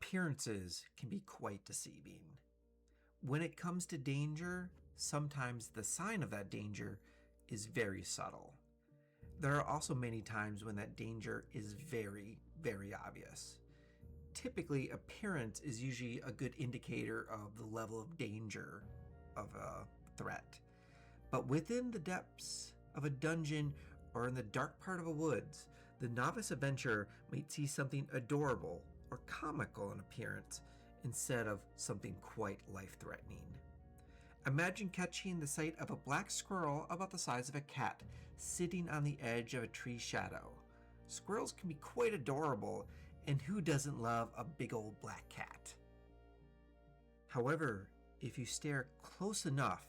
Appearances can be quite deceiving. When it comes to danger, sometimes the sign of that danger is very subtle. There are also many times when that danger is very, very obvious. Typically, appearance is usually a good indicator of the level of danger of a threat. But within the depths of a dungeon or in the dark part of a woods, the novice adventurer might see something adorable or comical in appearance instead of something quite life-threatening. Imagine catching the sight of a black squirrel about the size of a cat sitting on the edge of a tree shadow. Squirrels can be quite adorable, and who doesn't love a big old black cat? However, if you stare close enough,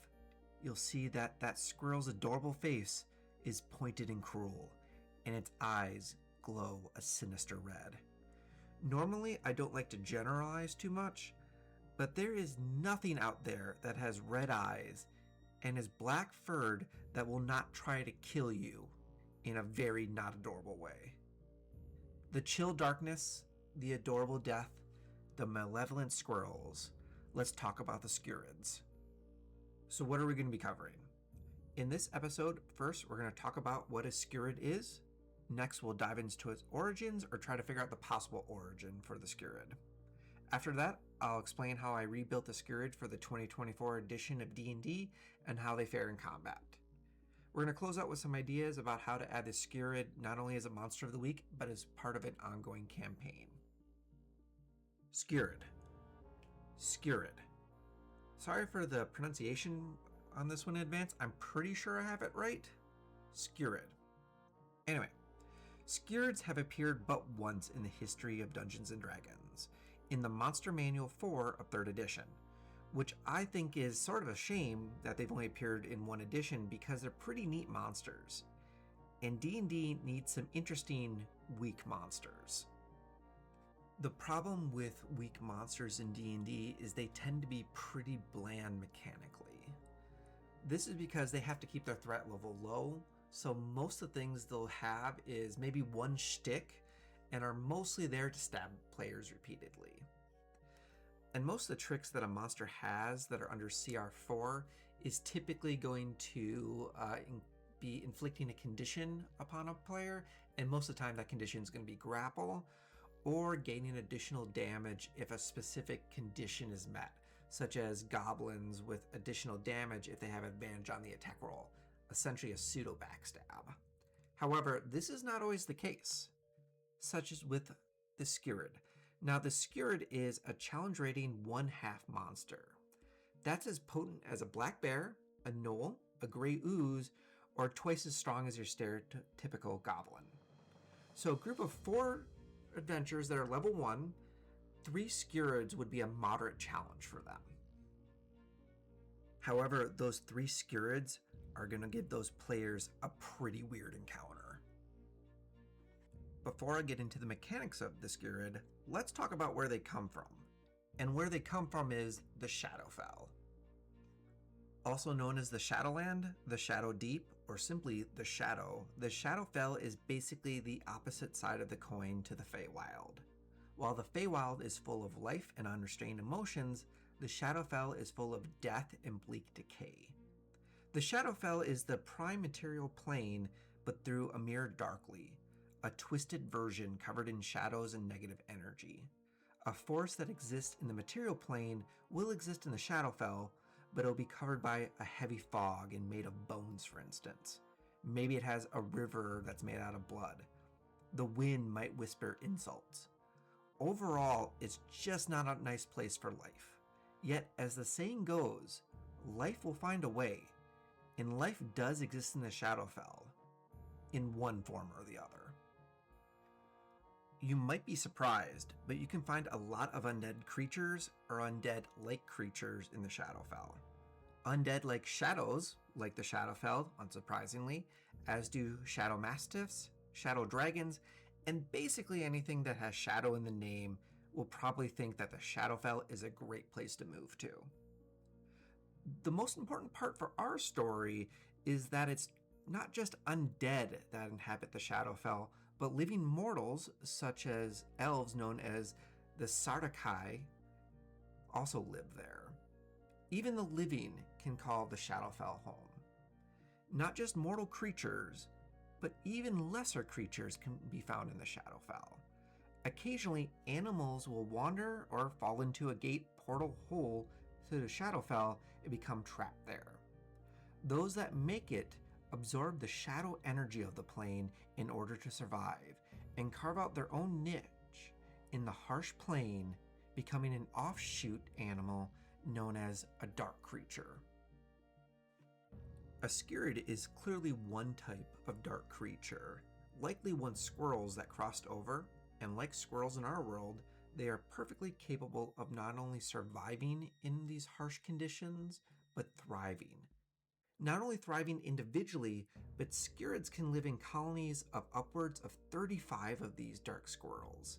you'll see that that squirrel's adorable face is pointed and cruel, and its eyes glow a sinister red. Normally, I don't like to generalize too much, but there is nothing out there that has red eyes and is black furred that will not try to kill you in a very not adorable way. The chill darkness, the adorable death, the malevolent squirrels. Let's talk about the Skiurids. So what are we going to be covering? In this episode, first we're going to talk about what a Skiurid is. Next, we'll dive into its origins or try to figure out the possible origin for the Skiurid. After that, I'll explain how I rebuilt the Skiurid for the 2024 edition of D&D and how they fare in combat. We're going to close out with some ideas about how to add the Skiurid not only as a monster of the week, but as part of an ongoing campaign. Skiurid. Skiurid. Sorry for the pronunciation on this one in advance. I'm pretty sure I have it right. Skiurid. Anyway, Skiurids have appeared but once in the history of Dungeons & Dragons, in the Monster Manual 4 of 3rd edition, which I think is sort of a shame that they've only appeared in one edition because they're pretty neat monsters. And D&D needs some interesting weak monsters. The problem with weak monsters in D&D is they tend to be pretty bland mechanically. This is because they have to keep their threat level low, so most of the things they'll have is maybe one shtick and are mostly there to stab players repeatedly. And most of the tricks that a monster has that are under CR4 is typically going to be inflicting a condition upon a player, and most of the time that condition is going to be grapple, or gaining additional damage if a specific condition is met, such as goblins with additional damage if they have advantage on the attack roll, essentially a pseudo backstab. However, this is not always the case, such as with the Skiurid. Now, the Skiurid is a challenge rating 1/2 monster. That's as potent as a black bear, a gnoll, a gray ooze, or twice as strong as your stereotypical goblin. So a group of 4 adventurers that are level 1, 3 Skiurids would be a moderate challenge for them. However, those 3 Skiurids are going to give those players a pretty weird encounter. Before I get into the mechanics of the Skiurid, let's talk about where they come from. And where they come from is the Shadowfell. Also known as the Shadowland, the Shadow Deep, or simply the Shadow, the Shadowfell is basically the opposite side of the coin to the Feywild. While the Feywild is full of life and unrestrained emotions, the Shadowfell is full of death and bleak decay. The Shadowfell is the prime material plane, but through a mirror darkly, a twisted version covered in shadows and negative energy. A force that exists in the material plane will exist in the Shadowfell, but it'll be covered by a heavy fog and made of bones, for instance. Maybe it has a river that's made out of blood. The wind might whisper insults. Overall, it's just not a nice place for life. Yet, as the saying goes, life will find a way, and life does exist in the Shadowfell, in one form or the other. You might be surprised, but you can find a lot of undead creatures or undead-like creatures in the Shadowfell. Undead-like shadows, like the Shadowfell, unsurprisingly, as do shadow mastiffs, shadow dragons, and basically anything that has shadow in the name will probably think that the Shadowfell is a great place to move to. The most important part for our story is that it's not just undead that inhabit the Shadowfell, but living mortals such as elves known as the Sardakai also live there. Even the living can call the Shadowfell home. Not just mortal creatures, but even lesser creatures can be found in the Shadowfell. Occasionally, animals will wander or fall into a gate portal hole to the Shadowfell and become trapped there. Those that make it absorb the shadow energy of the plane in order to survive and carve out their own niche in the harsh plane, becoming an offshoot animal known as a dark creature. A Skiurid is clearly one type of dark creature, likely once squirrels that crossed over, and like squirrels in our world, they are perfectly capable of not only surviving in these harsh conditions, but thriving. Not only thriving individually, but Skiurids can live in colonies of upwards of 35 of these dark squirrels,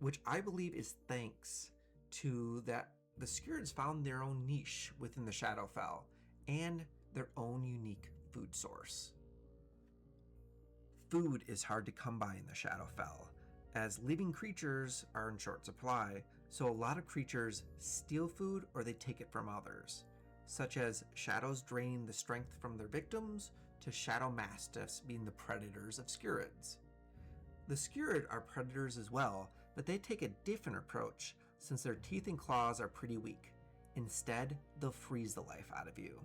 which I believe is thanks to that the Skiurids found their own niche within the Shadowfell and their own unique food source. Food is hard to come by in the Shadowfell, as living creatures are in short supply, so a lot of creatures steal food or they take it from others, such as shadows draining the strength from their victims to shadow mastiffs being the predators of Skiurids. The Skiurid are predators as well, but they take a different approach since their teeth and claws are pretty weak. Instead, they'll freeze the life out of you.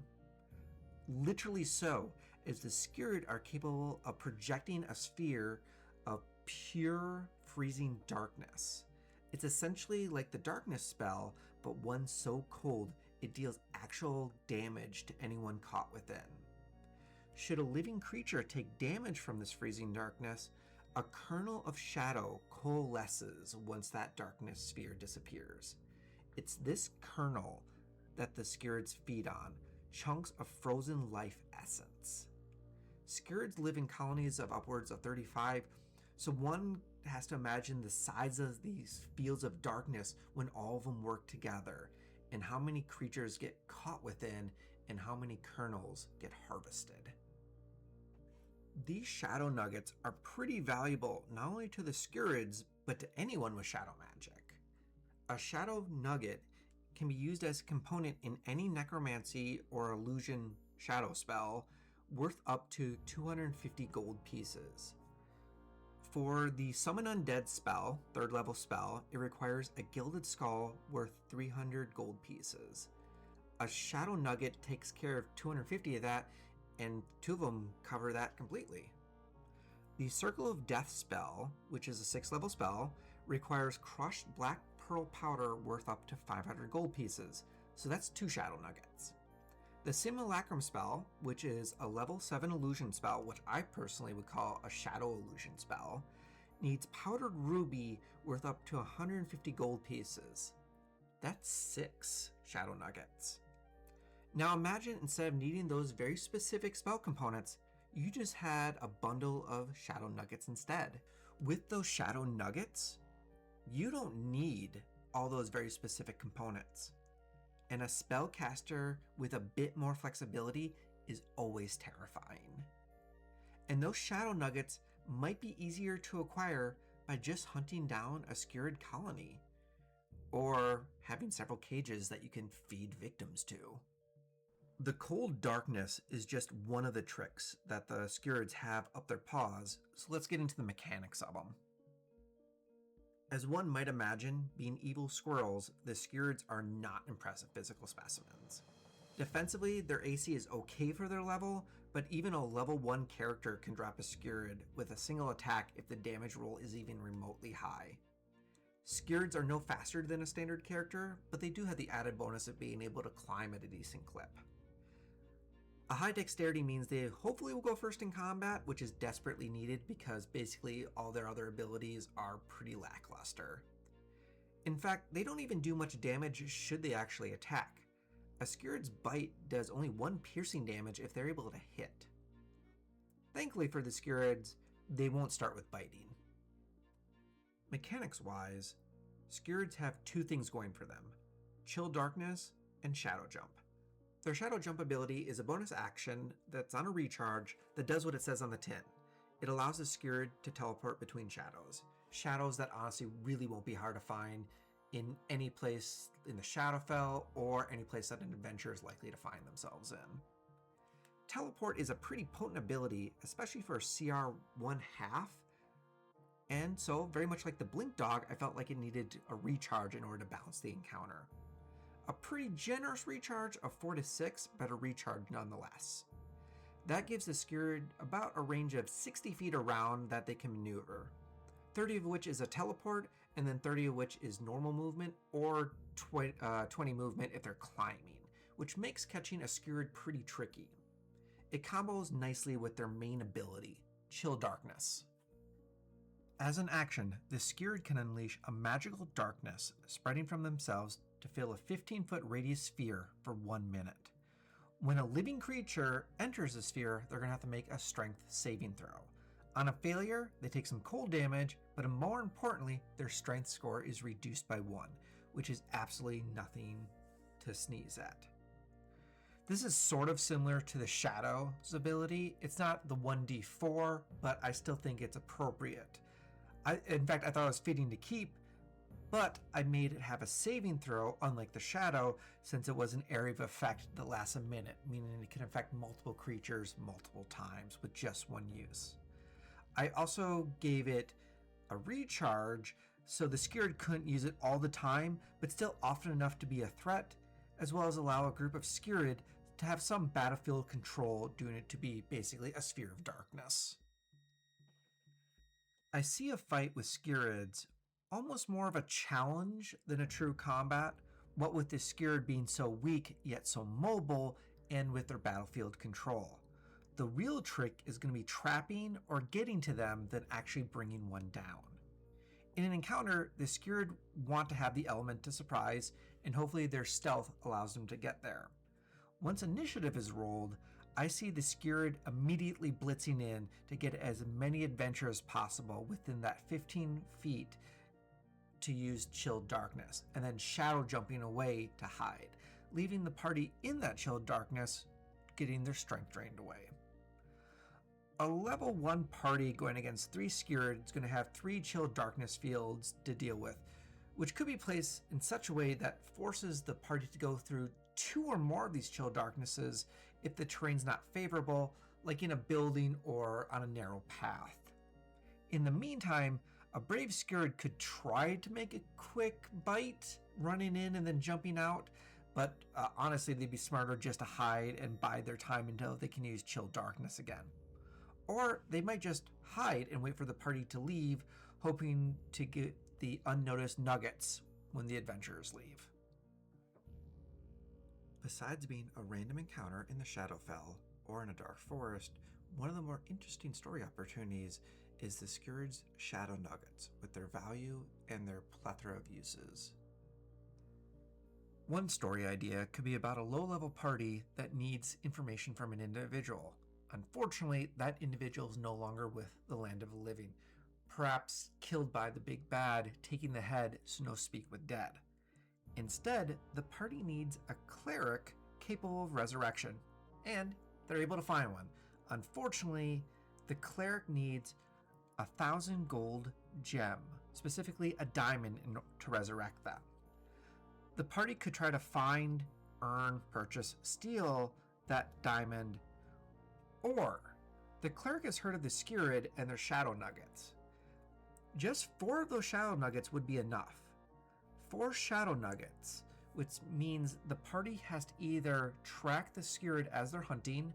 Literally so, as the Skiurid are capable of projecting a sphere of pure freezing darkness. It's essentially like the darkness spell, but one so cold it deals actual damage to anyone caught within. Should a living creature take damage from this freezing darkness, a kernel of shadow coalesces once that darkness sphere disappears. It's this kernel that the Skiurids feed on, chunks of frozen life essence. Skiurids live in colonies of upwards of 35, so one has to imagine the size of these fields of darkness when all of them work together, and how many creatures get caught within, and how many kernels get harvested. These shadow nuggets are pretty valuable not only to the Skiurids, but to anyone with shadow magic. A shadow nugget can be used as a component in any necromancy or illusion shadow spell worth up to 250 gold pieces. For the Summon Undead spell, 3rd level spell, it requires a gilded skull worth 300 gold pieces. A shadow nugget takes care of 250 of that, and 2 of them cover that completely. The Circle of Death spell, which is a 6th level spell, requires crushed black pearl powder worth up to 500 gold pieces, so that's 2 shadow nuggets. The Simulacrum spell, which is a level 7 illusion spell, which I personally would call a shadow illusion spell, needs powdered ruby worth up to 150 gold pieces. That's 6 shadow nuggets. Now imagine instead of needing those very specific spell components, you just had a bundle of shadow nuggets instead. With those shadow nuggets, you don't need all those very specific components. And a spellcaster with a bit more flexibility is always terrifying. And those shadow nuggets might be easier to acquire by just hunting down a Skiurid colony, or having several cages that you can feed victims to. The cold darkness is just one of the tricks that the Skiurids have up their paws, so let's get into the mechanics of them. As one might imagine, being evil squirrels, the Skiurids are not impressive physical specimens. Defensively, their AC is okay for their level, but even a level 1 character can drop a Skiurid with a single attack if the damage roll is even remotely high. Skiurids are no faster than a standard character, but they do have the added bonus of being able to climb at a decent clip. A high dexterity means they hopefully will go first in combat, which is desperately needed because basically all their other abilities are pretty lackluster. In fact, they don't even do much damage should they actually attack. A Skiurid's bite does only 1 piercing damage if they're able to hit. Thankfully for the Skiurids, they won't start with biting. Mechanics-wise, Skiurids have 2 things going for them: Chill Darkness and Shadow Jump. Their Shadow Jump ability is a bonus action that's on a recharge that does what it says on the tin. It allows the Skiurid to teleport between shadows. Shadows that honestly really won't be hard to find in any place in the Shadowfell or any place that an adventurer is likely to find themselves in. Teleport is a pretty potent ability, especially for CR 1/2, and so very much like the Blink Dog, I felt like it needed a recharge in order to balance the encounter. A pretty generous recharge of 4 to 6, but a recharge nonetheless. That gives the Skiurid about a range of 60 feet around that they can maneuver, 30 of which is a teleport, and then 30 of which is normal movement or 20 movement if they're climbing, which makes catching a Skiurid pretty tricky. It combos nicely with their main ability, Chill Darkness. As an action, the Skiurid can unleash a magical darkness spreading from themselves to fill a 15-foot radius sphere for 1 minute. When a living creature enters the sphere, they're going to have to make a strength saving throw. On a failure, they take some cold damage, but more importantly, their strength score is reduced by 1, which is absolutely nothing to sneeze at. This is sort of similar to the Shadow's ability. It's not the 1d4, but I still think it's appropriate. In fact, I thought it was fitting to keep, but I made it have a saving throw, unlike the Shadow, since it was an area of effect that lasts a minute, meaning it can affect multiple creatures multiple times with just one use. I also gave it a recharge, so the Skiurid couldn't use it all the time, but still often enough to be a threat, as well as allow a group of Skiurid to have some battlefield control, doing it to be basically a sphere of darkness. I see a fight with Skiurids almost more of a challenge than a true combat, what with the Skiurid being so weak yet so mobile, and with their battlefield control. The real trick is going to be trapping or getting to them than actually bringing one down. In an encounter, the Skiurid want to have the element to surprise, and hopefully their stealth allows them to get there. Once initiative is rolled, I see the Skiurid immediately blitzing in to get as many adventurers as possible within that 15 feet to use Chilled Darkness, and then shadow jumping away to hide, leaving the party in that Chilled Darkness getting their strength drained away. A level 1 party going against 3 Skiurid is going to have 3 Chilled Darkness fields to deal with, which could be placed in such a way that forces the party to go through 2 or more of these Chilled Darknesses if the terrain's not favorable, like in a building or on a narrow path. In the meantime, a brave Skiurid could try to make a quick bite, running in and then jumping out, but honestly they'd be smarter just to hide and bide their time until they can use Chill Darkness again. Or they might just hide and wait for the party to leave, hoping to get the unnoticed nuggets when the adventurers leave. Besides being a random encounter in the Shadowfell or in a dark forest, one of the more interesting story opportunities is the Skiurid's Shadow Nuggets, with their value and their plethora of uses. One story idea could be about a low-level party that needs information from an individual. Unfortunately, that individual is no longer with the land of the living, perhaps killed by the big bad, taking the head, so no speak with dead. Instead, the party needs a cleric capable of resurrection, and they're able to find one. Unfortunately, the cleric needs 1,000 gold gem, specifically a diamond, to resurrect them. The party could try to find, earn, purchase, steal that diamond, or the cleric has heard of the Skiurid and their Shadow Nuggets. Just 4 of those Shadow Nuggets would be enough. 4 Shadow Nuggets, which means the party has to either track the Skiurid as they're hunting,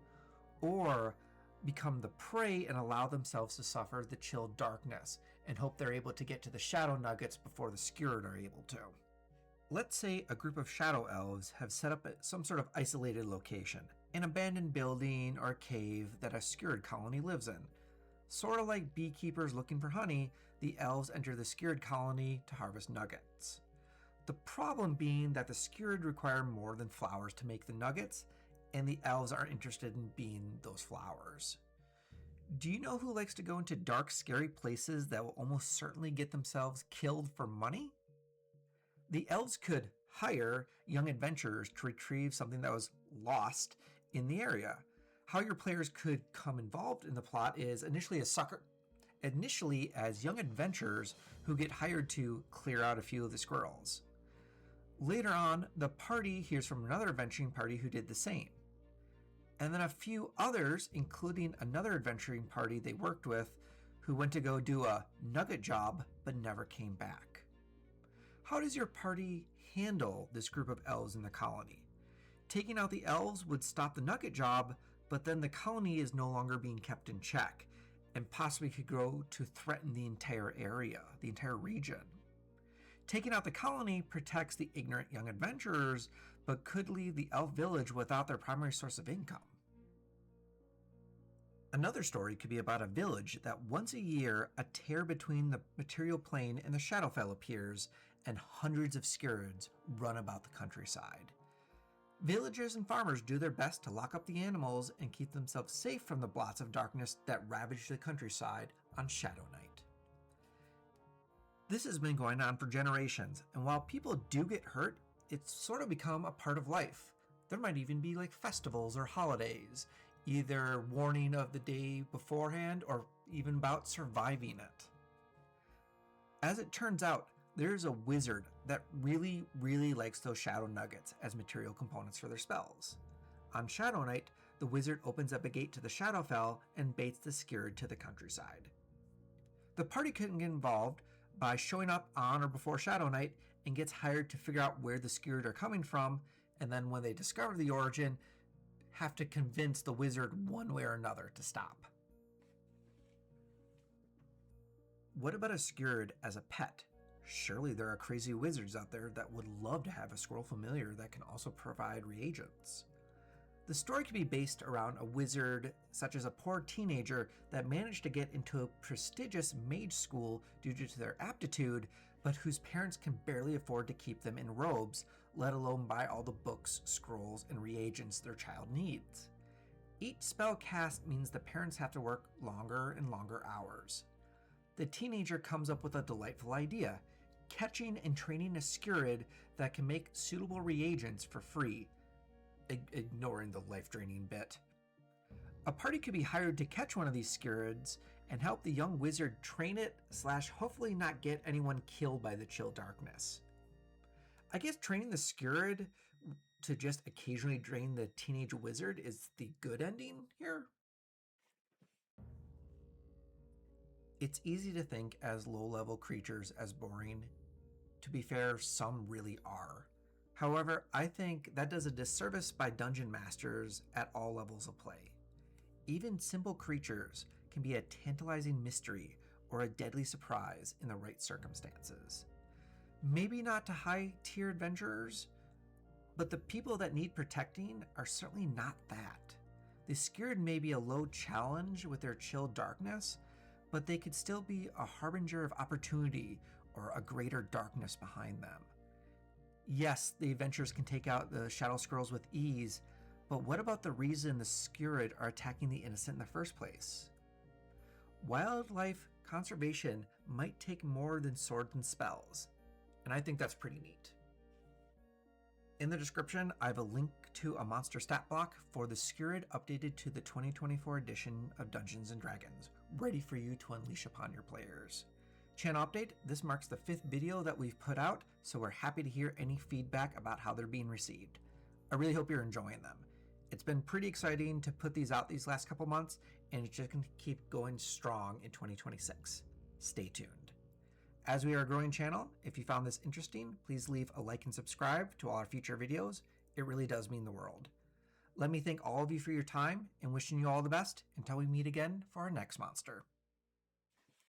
or become the prey and allow themselves to suffer the Chilled Darkness, and hope they're able to get to the Shadow Nuggets before the Skiurid are able to. Let's say a group of Shadow Elves have set up at some sort of isolated location, an abandoned building or cave that a Skiurid colony lives in. Sort of like beekeepers looking for honey, the elves enter the Skiurid colony to harvest nuggets. The problem being that the Skiurid require more than flowers to make the nuggets, and the elves aren't interested in being those flowers. Do you know who likes to go into dark, scary places that will almost certainly get themselves killed for money? The elves could hire young adventurers to retrieve something that was lost in the area. How your players could come involved in the plot is initially as initially as young adventurers who get hired to clear out a few of the squirrels. Later on, the party hears from another adventuring party who did the same. And then a few others, including another adventuring party they worked with, who went to go do a nugget job but never came back. How does your party handle this group of elves in the colony? Taking out the elves would stop the nugget job, but then the colony is no longer being kept in check and possibly could grow to threaten the entire area, the entire region. Taking out the colony protects the ignorant young adventurers, but could leave the elf village without their primary source of income. Another story could be about a village that once a year a tear between the material plane and the Shadowfell appears, and hundreds of Skiurids run about the countryside. Villagers and farmers do their best to lock up the animals and keep themselves safe from the blots of darkness that ravage the countryside on Shadow Night. This has been going on for generations, and while people do get hurt, it's sort of become a part of life. There might even be like festivals or holidays, either warning of the day beforehand or even about surviving it. As it turns out, there's a wizard that really likes those shadow nuggets as material components for their spells. On Shadow Night, the wizard opens up a gate to the Shadowfell and baits the Skiurid to the countryside. The party can get involved by showing up on or before Shadow Night and gets hired to figure out where the Skiurid are coming from, and then when they discover the origin, have to convince the wizard one way or another to stop. What about a Skiurid as a pet? Surely there are crazy wizards out there that would love to have a squirrel familiar that can also provide reagents. The story can be based around a wizard, such as a poor teenager that managed to get into a prestigious mage school due to their aptitude, but whose parents can barely afford to keep them in robes, let alone buy all the books, scrolls, and reagents their child needs. Each spell cast means the parents have to work longer and longer hours. The teenager comes up with a delightful idea: catching and training a Skiurid that can make suitable reagents for free, ignoring the life-draining bit. A party could be hired to catch one of these Skiurids and help the young wizard train it / hopefully not get anyone killed by the chill darkness. I guess training the Skiurid to just occasionally drain the teenage wizard is the good ending here. It's easy to think as low-level creatures as boring. To be fair, some really are. However, I think that does a disservice by dungeon masters at all levels of play. Even simple creatures can be a tantalizing mystery or a deadly surprise in the right circumstances. Maybe not to high-tier adventurers, but the people that need protecting are certainly not that. The Skiurid may be a low challenge with their chill darkness, but they could still be a harbinger of opportunity or a greater darkness behind them. Yes, the adventurers can take out the shadow squirrels with ease, but what about the reason the Skiurid are attacking the innocent in the first place? Wildlife conservation might take more than swords and spells, and I think that's pretty neat. In the description, I have a link to a monster stat block for the Skiurid updated to the 2024 edition of Dungeons & Dragons, ready for you to unleash upon your players. Channel update, this marks the 5th video that we've put out, so we're happy to hear any feedback about how they're being received. I really hope you're enjoying them. It's been pretty exciting to put these out these last couple months, and it's just going to keep going strong in 2026. Stay tuned. As we are a growing channel, if you found this interesting, please leave a like and subscribe to all our future videos. It really does mean the world. Let me thank all of you for your time and wishing you all the best until we meet again for our next monster.